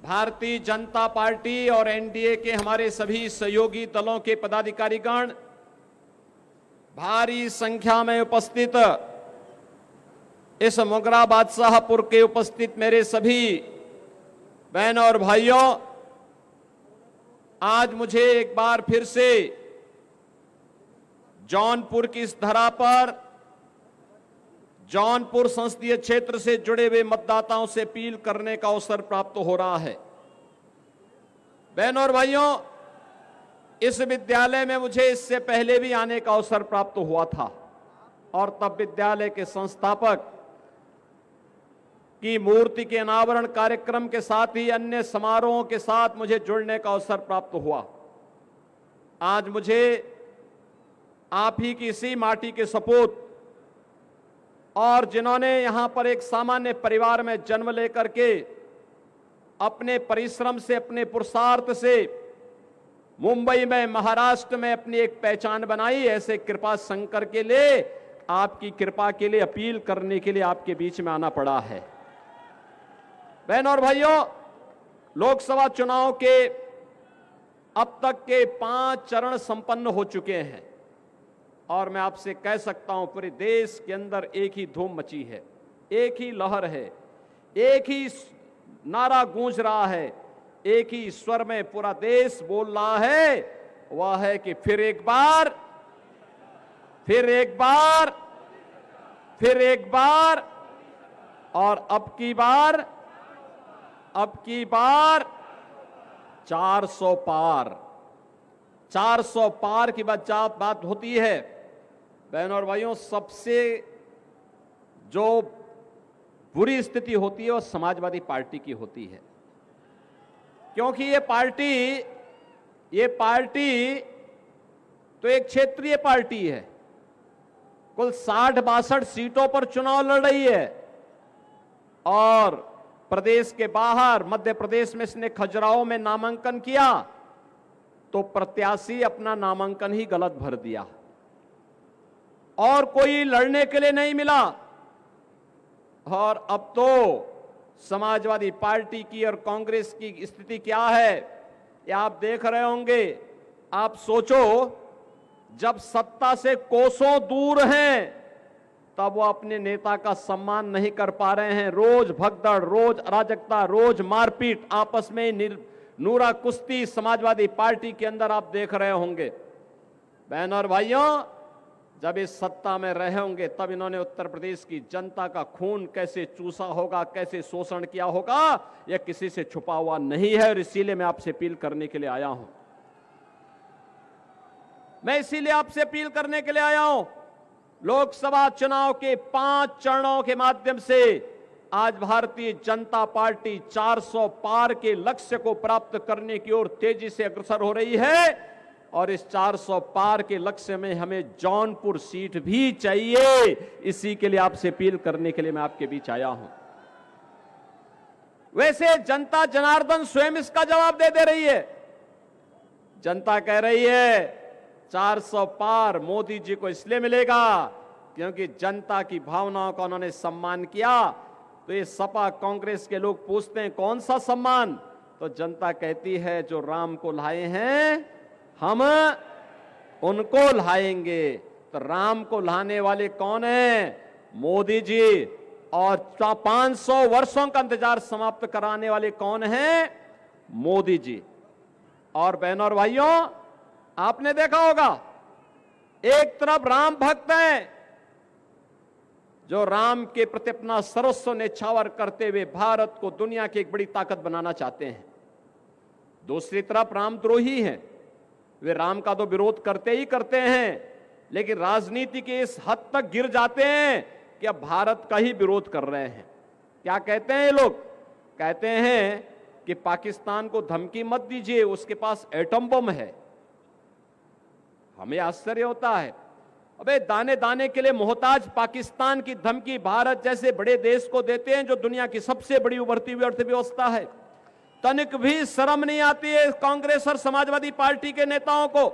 Bharatiya Janata party और NDA के हमारे सभी सहयोगी दलों के पदाधिकारीगण, भारी संख्या में उपस्थित इस मोगरा बादशाहपुर के उपस्थित मेरे सभी बहनों और भाइयों, आज मुझे एक बार फिर से जौनपुर की इस धरा पर जौनपुर संसदीय क्षेत्र से जुड़े हुए मतदाताओं से अपील करने का अवसर प्राप्त हो रहा है। बहनों और भाइयों, इस विद्यालय में मुझे इससे पहले भी आने का अवसर प्राप्त हुआ था और तब विद्यालय के संस्थापक की मूर्ति के अनावरण कार्यक्रम के साथ ही अन्य समारोहों के साथ मुझे जुड़ने का अवसर प्राप्त हुआ। आज मुझे आप ही की इसी माटी के सपूत और जिन्होंने यहां पर एक सामान्य परिवार में जन्म लेकर के अपने परिश्रम से, अपने पुरुषार्थ से मुंबई में, महाराष्ट्र में अपनी एक पहचान बनाई, ऐसे कृपा शंकर के लिए, आपकी कृपा के लिए अपील करने के लिए आपके बीच में आना पड़ा है। बहनों और भाइयों, लोकसभा चुनाव के अब तक के 5 चरण संपन्न हो चुके हैं और मैं आपसे कह सकता हूं पूरे देश के अंदर एक ही धूम मची है, एक ही लहर है, एक ही नारा गूंज रहा है, एक ही स्वर में पूरा देश बोल रहा है, वह है कि फिर एक बार, फिर एक बार, फिर एक बार और अब की बार 400 पार। 400 पार की बात होती है। बहनों और भाइयों, सबसे जो बुरी स्थिति होती है वो समाजवादी पार्टी की होती है, क्योंकि ये पार्टी तो एक क्षेत्रीय पार्टी है, कुल 60-62 सीटों पर चुनाव लड़ रही है और प्रदेश के बाहर मध्य प्रदेश में इसने खजुराहो में नामांकन किया तो प्रत्याशी अपना नामांकन ही गलत भर दिया और कोई लड़ने के लिए नहीं मिला। और अब तो समाजवादी पार्टी की और कांग्रेस की स्थिति क्या है ये आप देख रहे होंगे। आप सोचो, जब सत्ता से कोसों दूर हैं तब वो अपने नेता का सम्मान नहीं कर पा रहे हैं। रोज भगदड़, रोज अराजकता, रोज मारपीट, आपस में नूरा कुश्ती समाजवादी पार्टी के अंदर आप देख रहे होंगे। बहनों और भाइयों, जब इस सत्ता में रहे होंगे तब इन्होंने उत्तर प्रदेश की जनता का खून कैसे चूसा होगा, कैसे शोषण किया होगा, यह किसी से छुपा हुआ नहीं है और इसीलिए मैं आपसे अपील करने के लिए आया हूं। मैं इसीलिए आपसे अपील करने के लिए आया हूं। लोकसभा चुनाव के 5 चरणों के माध्यम से आज भारतीय जनता पार्टी 400 पार के लक्ष्य को प्राप्त करने की ओर तेजी से अग्रसर हो रही है और इस 400 पार के लक्ष्य में हमें जौनपुर सीट भी चाहिए। इसी के लिए आपसे अपील करने के लिए मैं आपके बीच आया हूं। वैसे जनता जनार्दन स्वयं इसका जवाब दे रही है। जनता कह रही है 400 पार मोदी जी को इसलिए मिलेगा क्योंकि जनता की भावनाओं का उन्होंने सम्मान किया। तो ये सपा कांग्रेस के लोग पूछते हैं कौन सा सम्मान, तो जनता कहती है जो राम को लाए हैं हम उनको लाएंगे। तो राम को लाने वाले कौन हैं? मोदी जी। और 500 वर्षों का इंतजार समाप्त कराने वाले कौन हैं? मोदी जी। और बहनों और भाइयों, आपने देखा होगा, एक तरफ राम भक्त हैं जो राम के प्रति अपना सर्वस्व न्यौछावर करते हुए भारत को दुनिया की एक बड़ी ताकत बनाना चाहते हैं। दूसरी तरफ रामद्रोही हैं, वे राम का तो विरोध करते ही करते हैं, लेकिन राजनीति के इस हद तक गिर जाते हैं कि अब भारत का ही विरोध कर रहे हैं। क्या कहते हैं ये लोग? कहते हैं कि पाकिस्तान को धमकी मत दीजिए, उसके पास एटम बम है। हमें आश्चर्य होता है, अबे दाने दाने के लिए मोहताज पाकिस्तान की धमकी भारत जैसे बड़े देश को देते हैं जो दुनिया की सबसे बड़ी उभरती हुई अर्थव्यवस्था है। तनिक भी शर्म नहीं आती है कांग्रेस और समाजवादी पार्टी के नेताओं को,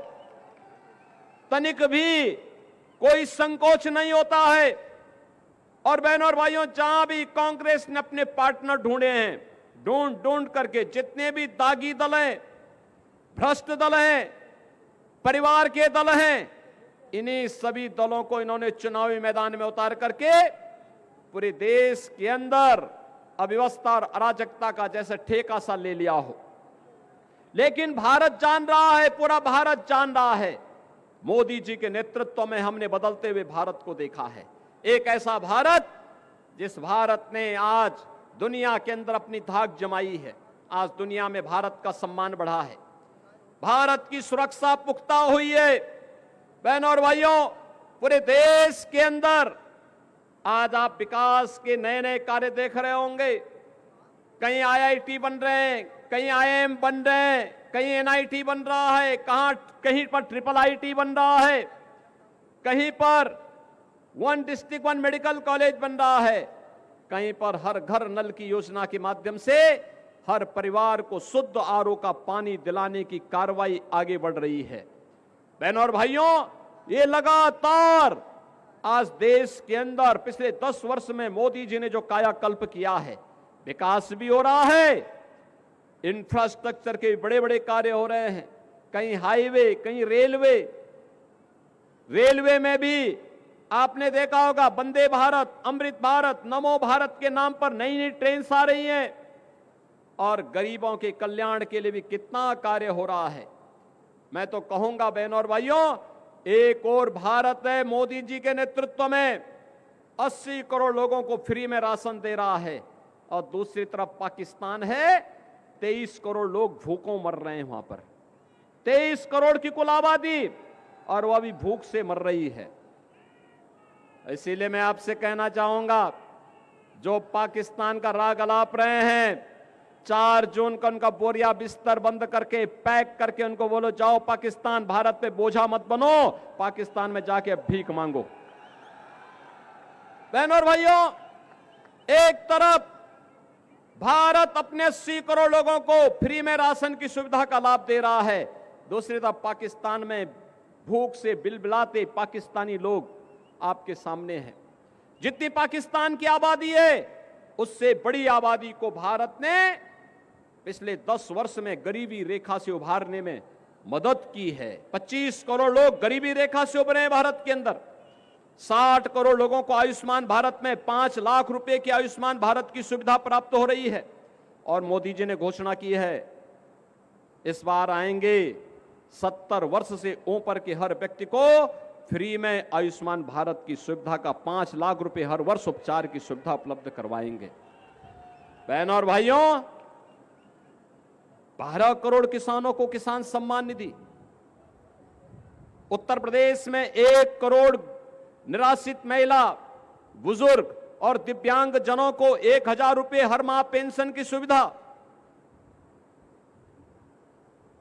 तनिक भी कोई संकोच नहीं होता है। और बहनों और भाइयों, जहां भी कांग्रेस ने अपने पार्टनर ढूंढे हैं, ढूंढ ढूंढ करके जितने भी दागी दल हैं, भ्रष्ट दल हैं, परिवार के दल हैं, इन्हीं सभी दलों को इन्होंने चुनावी मैदान में उतार करके पूरे देश के अंदर अव्यवस्था और अराजकता का जैसे ठेका सा ले लिया हो। लेकिन भारत जान रहा है, पूरा भारत जान रहा है, मोदी जी के नेतृत्व में हमने बदलते हुए भारत को देखा है। एक ऐसा भारत जिस भारत ने आज दुनिया के अंदर अपनी धाक जमाई है। आज दुनिया में भारत का सम्मान बढ़ा है, भारत की सुरक्षा पुख्ता हुई है। बहनों और भाइयों, पूरे देश के अंदर आज आप विकास के नए नए कार्य देख रहे होंगे। कहीं आईआईटी बन रहे हैं, कहीं आईआईएम बन रहे हैं, कहीं एनआईटी बन रहा है, कहीं पर ट्रिपल आईटी बन रहा है, कहीं पर one district one medical college बन रहा है, कहीं पर हर घर नल की योजना के माध्यम से हर परिवार को शुद्ध आरओ का पानी दिलाने की कार्रवाई आगे बढ़ रही है। बहनों और भाइयों, ये लगातार आज देश के अंदर पिछले 10 वर्ष में मोदी जी ने जो कायाकल्प किया है, विकास भी हो रहा है, इंफ्रास्ट्रक्चर के बड़े बड़े कार्य हो रहे हैं, कहीं हाईवे, कहीं रेलवे। रेलवे में भी आपने देखा होगा वंदे भारत, अमृत भारत, नमो भारत के नाम पर नई नई ट्रेन आ रही हैं और गरीबों के कल्याण के लिए भी कितना कार्य हो रहा है। मैं तो कहूंगा बहनों और भाइयों, एक और भारत है मोदी जी के नेतृत्व में 80 करोड़ लोगों को फ्री में राशन दे रहा है, और दूसरी तरफ पाकिस्तान है 23 करोड़ लोग भूखों मर रहे हैं। वहां पर 23 करोड़ की कुल आबादी, और वह भी भूख से मर रही है। इसीलिए मैं आपसे कहना चाहूंगा, जो पाकिस्तान का राग अलाप रहे हैं, 4 जून का उनका बोरिया बिस्तर बंद करके पैक करके उनको बोलो जाओ पाकिस्तान, भारत पे बोझा मत बनो, पाकिस्तान में जाके भीख मांगो। बहनों और भाइयों, एक तरफ भारत अपने 80 करोड़ लोगों को फ्री में राशन की सुविधा का लाभ दे रहा है, दूसरी तरफ पाकिस्तान में भूख से बिलबिलाते पाकिस्तानी लोग आपके सामने हैं। जितनी पाकिस्तान की आबादी है, उससे बड़ी आबादी को भारत ने पिछले 10 वर्ष में गरीबी रेखा से उभारने में मदद की है। 25 करोड़ लोग गरीबी रेखा से उभरे हैं भारत के अंदर। 60 करोड़ लोगों को आयुष्मान भारत में 5 लाख रुपए की आयुष्मान भारत की सुविधा प्राप्त हो रही है। और मोदी जी ने घोषणा की है, इस बार आएंगे 70 वर्ष से ऊपर के हर व्यक्ति को फ्री में आयुष्मान भारत की सुविधा का 5 लाख रुपए हर वर्ष उपचार की सुविधा उपलब्ध करवाएंगे। बहनों और भाइयों, 12 करोड़ किसानों को किसान सम्मान निधि, उत्तर प्रदेश में 1 करोड़ निराश्रित महिला, बुजुर्ग और दिव्यांग जनों को 1000 रुपए हर माह पेंशन की सुविधा,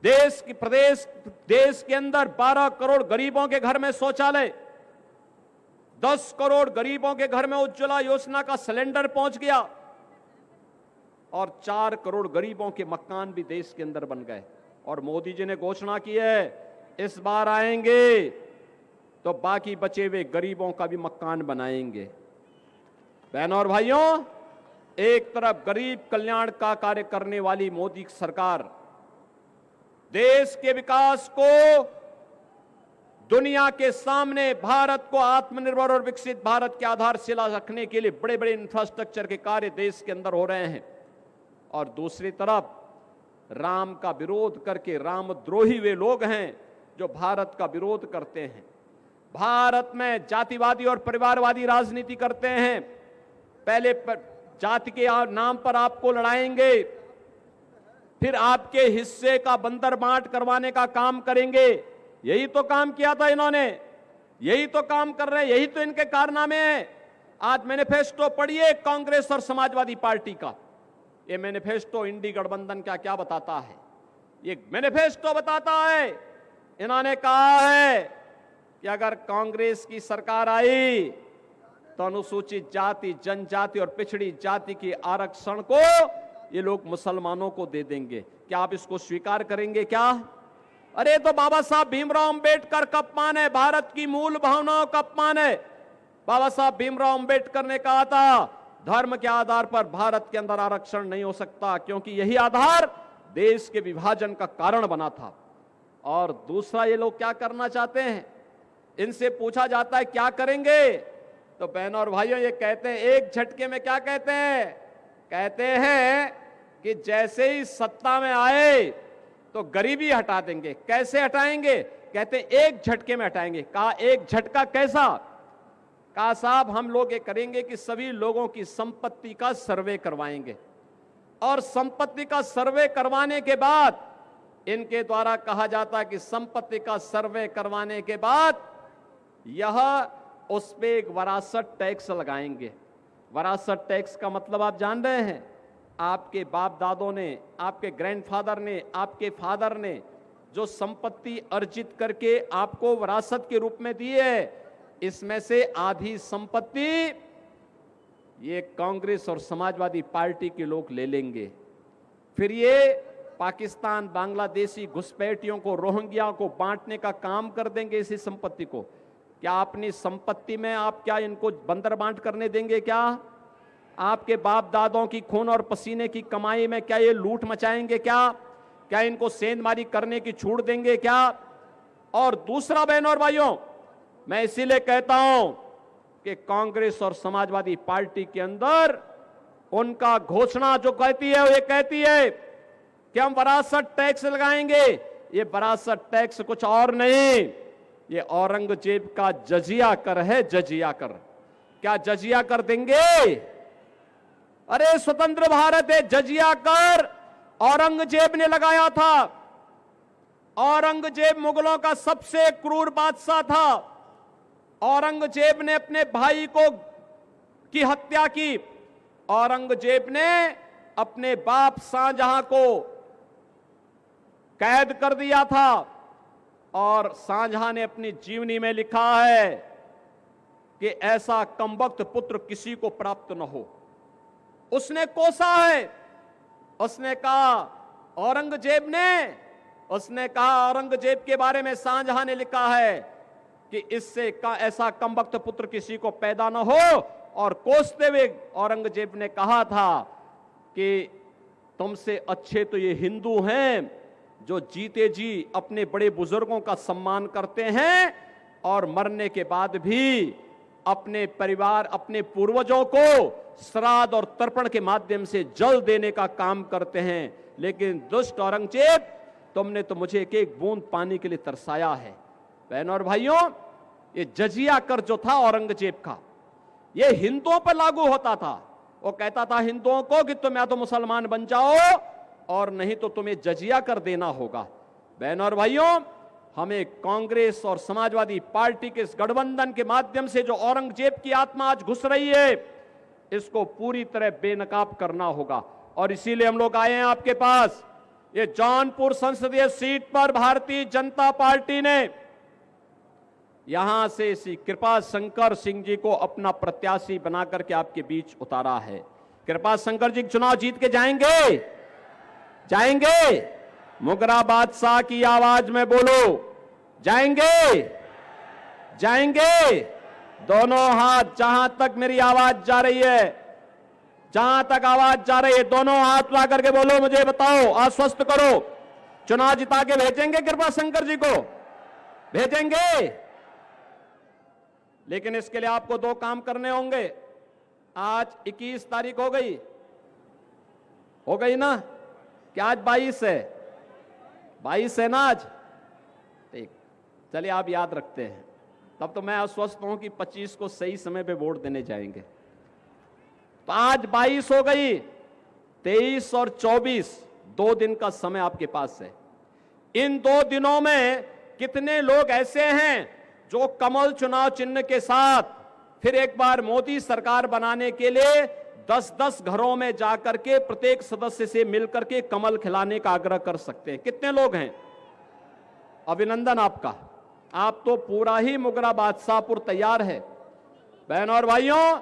देश के अंदर 12 करोड़ गरीबों के घर में शौचालय, 10 करोड़ गरीबों के घर में उज्ज्वला योजना का सिलेंडर पहुंच गया, और 4 करोड़ गरीबों के मकान भी देश के अंदर बन गए। और मोदी जी ने घोषणा की है, इस बार आएंगे तो बाकी बचे हुए गरीबों का भी मकान बनाएंगे। बहनों और भाइयों, एक तरफ गरीब कल्याण का कार्य करने वाली मोदी सरकार देश के विकास को दुनिया के सामने, भारत को आत्मनिर्भर और विकसित भारत की आधारशिला रखने के लिए बड़े बड़े इंफ्रास्ट्रक्चर के कार्य देश के अंदर हो रहे हैं, और दूसरी तरफ राम का विरोध करके रामद्रोही वे लोग हैं जो भारत का विरोध करते हैं, भारत में जातिवादी और परिवारवादी राजनीति करते हैं। पहले जाति के नाम पर आपको लड़ाएंगे, फिर आपके हिस्से का बंदर बांट करवाने का काम करेंगे। यही तो काम किया था इन्होंने, यही तो काम कर रहे हैं, यही तो इनके कारनामे हैं। आज मैनिफेस्टो पढ़िए कांग्रेस और समाजवादी पार्टी का। ये मैनिफेस्टो इंडी गठबंधन का क्या बताता है? ये मैनिफेस्टो बताता है, इन्होंने कहा है कि अगर कांग्रेस की सरकार आई तो अनुसूचित जाति, जनजाति और पिछड़ी जाति के आरक्षण को ये लोग मुसलमानों को दे देंगे। क्या आप इसको स्वीकार करेंगे क्या? अरे तो बाबा साहब भीमराव अंबेडकर का अपमान है, भारत की मूल भावनाओं का अपमान है। बाबा साहब भीमराव अंबेडकर ने कहा था, धर्म के आधार पर भारत के अंदर आरक्षण नहीं हो सकता, क्योंकि यही आधार देश के विभाजन का कारण बना था। और दूसरा, ये लोग क्या करना चाहते हैं, इनसे पूछा जाता है क्या करेंगे, तो बहनों और भाइयों ये कहते हैं एक झटके में, क्या कहते हैं कि जैसे ही सत्ता में आए तो गरीबी हटा देंगे। कैसे हटाएंगे, कहते हैं एक झटके में हटाएंगे। कहा एक झटका कैसा, कहा साहब हम लोग ये करेंगे कि सभी लोगों की संपत्ति का सर्वे करवाएंगे, और संपत्ति का सर्वे करवाने के बाद इनके द्वारा कहा जाता है कि संपत्ति का सर्वे करवाने के बाद यह उस पे एक वरासत टैक्स लगाएंगे। वरासत टैक्स का मतलब आप जान रहे हैं, आपके बाप दादों ने, आपके ग्रैंडफादर ने, आपके फादर ने जो संपत्ति अर्जित करके आपको वरासत के रूप में दी है, इसमें से आधी संपत्ति ये कांग्रेस और समाजवादी पार्टी के लोग ले लेंगे। फिर ये पाकिस्तान, बांग्लादेशी घुसपैठियों को, रोहिंग्या को बांटने का काम कर देंगे इसी संपत्ति को। क्या अपनी संपत्ति में आप क्या इनको बंदर बांट करने देंगे? क्या आपके बाप दादों की खून और पसीने की कमाई में क्या ये लूट मचाएंगे? क्या इनको सेंधमारी करने की छूट देंगे क्या? और दूसरा बहनों और भाइयों, मैं इसीलिए कहता हूं कि कांग्रेस और समाजवादी पार्टी के अंदर उनका घोषणा जो कहती है, वो ये कहती है कि हम वरासत टैक्स लगाएंगे। ये वरासत टैक्स कुछ और नहीं, ये औरंगजेब का जजिया कर है, जजिया कर। क्या जजिया कर देंगे? अरे स्वतंत्र भारत है, जजिया कर औरंगजेब ने लगाया था। औरंगजेब मुगलों का सबसे क्रूर बादशाह था। औरंगजेब ने अपने भाई की हत्या की। औरंगजेब ने अपने बाप शाहजहां को कैद कर दिया था, और शाहजहां ने अपनी जीवनी में लिखा है कि ऐसा कमबख्त पुत्र किसी को प्राप्त न हो। उसने कोसा है, उसने कहा औरंगजेब के बारे में शाहजहां ने लिखा है कि इससे ऐसा कमबख्त पुत्र किसी को पैदा न हो। और कोसते हुए औरंगजेब ने कहा था कि तुमसे अच्छे तो ये हिंदू हैं जो जीते जी अपने बड़े बुजुर्गों का सम्मान करते हैं और मरने के बाद भी अपने परिवार, अपने पूर्वजों को श्राद्ध और तर्पण के माध्यम से जल देने का काम करते हैं। लेकिन दुष्ट औरंगजेब, तुमने तो मुझे एक एक बूंद पानी के लिए तरसाया है। बहनों और भाइयों, ये जजिया कर जो था औरंगजेब का, ये हिंदुओं पर लागू होता था। वो कहता था हिंदुओं को कि तुम या तो मुसलमान बन जाओ और नहीं तो तुम्हें जजिया कर देना होगा। बहनों और भाइयों, हमें कांग्रेस और समाजवादी पार्टी के इस गठबंधन के माध्यम से जो औरंगजेब की आत्मा आज घुस रही है, इसको पूरी तरह बेनकाब करना होगा। और इसीलिए हम लोग आए हैं आपके पास। ये जौनपुर संसदीय सीट पर भारतीय जनता पार्टी ने यहां से श्री कृपा शंकर सिंह जी को अपना प्रत्याशी बनाकर के आपके बीच उतारा है। कृपा शंकर जी चुनाव जीत के जाएंगे? मुगरा बादशाह की आवाज में बोलो, जाएंगे? दोनों हाथ, जहां तक मेरी आवाज जा रही है, जहां तक आवाज जा रही है, दोनों हाथ ला करके बोलो, मुझे बताओ, आश्वस्त करो, चुनाव जिता के भेजेंगे कृपा शंकर जी को? भेजेंगे। लेकिन इसके लिए आपको दो काम करने होंगे। आज 21 तारीख हो गई ना? क्या आज 22 है? 22 है ना आज? ठीक, चलिए आप याद रखते हैं। तब तो मैं आश्वस्त हूं कि 25 को सही समय पे वोट देने जाएंगे। तो आज 22 हो गई, 23 और 24 2 दिन का समय आपके पास है। इन 2 दिनों में कितने लोग ऐसे हैं जो कमल चुनाव चिन्ह के साथ फिर एक बार मोदी सरकार बनाने के लिए 10-10 घरों में जाकर के प्रत्येक सदस्य से मिलकर के कमल खिलाने का आग्रह कर सकते हैं? कितने लोग हैं? अभिनंदन आपका, आप तो पूरा ही मुगरा बादशाहपुर तैयार है। बहनों और भाइयों,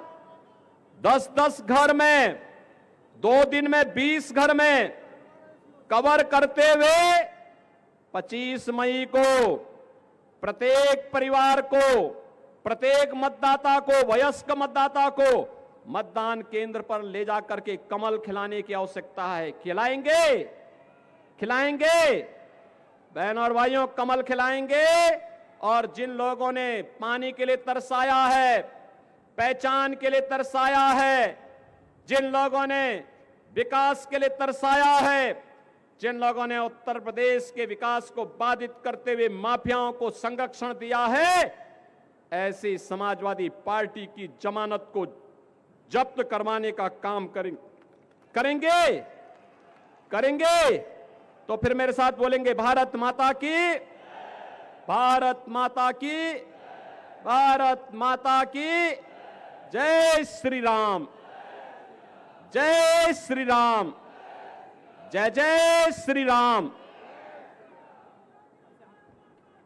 10-10 घर में 2 दिन में 20 घर में कवर करते हुए 25 मई को प्रत्येक परिवार को, प्रत्येक मतदाता को, वयस्क मतदाता को मतदान केंद्र पर ले जाकर के कमल खिलाने की आवश्यकता है। खिलाएंगे, खिलाएंगे बहन और भाइयों, कमल खिलाएंगे। और जिन लोगों ने पानी के लिए तरसाया है, पहचान के लिए तरसाया है, जिन लोगों ने विकास के लिए तरसाया है, जिन लोगों ने उत्तर प्रदेश के विकास को बाधित करते हुए माफियाओं को संरक्षण दिया है, ऐसी समाजवादी पार्टी की जमानत को जब्त करवाने का काम करेंगे करेंगे। तो फिर मेरे साथ बोलेंगे, भारत माता की, भारत माता की, भारत माता की जय श्री राम, जय श्री राम, जय जय श्री राम।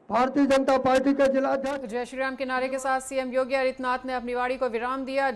भारतीय जनता पार्टी के जिलाध्यक्ष जय श्री राम के नारे के साथ सीएम योगी आदित्यनाथ ने अपनी वाणी को विराम दिया।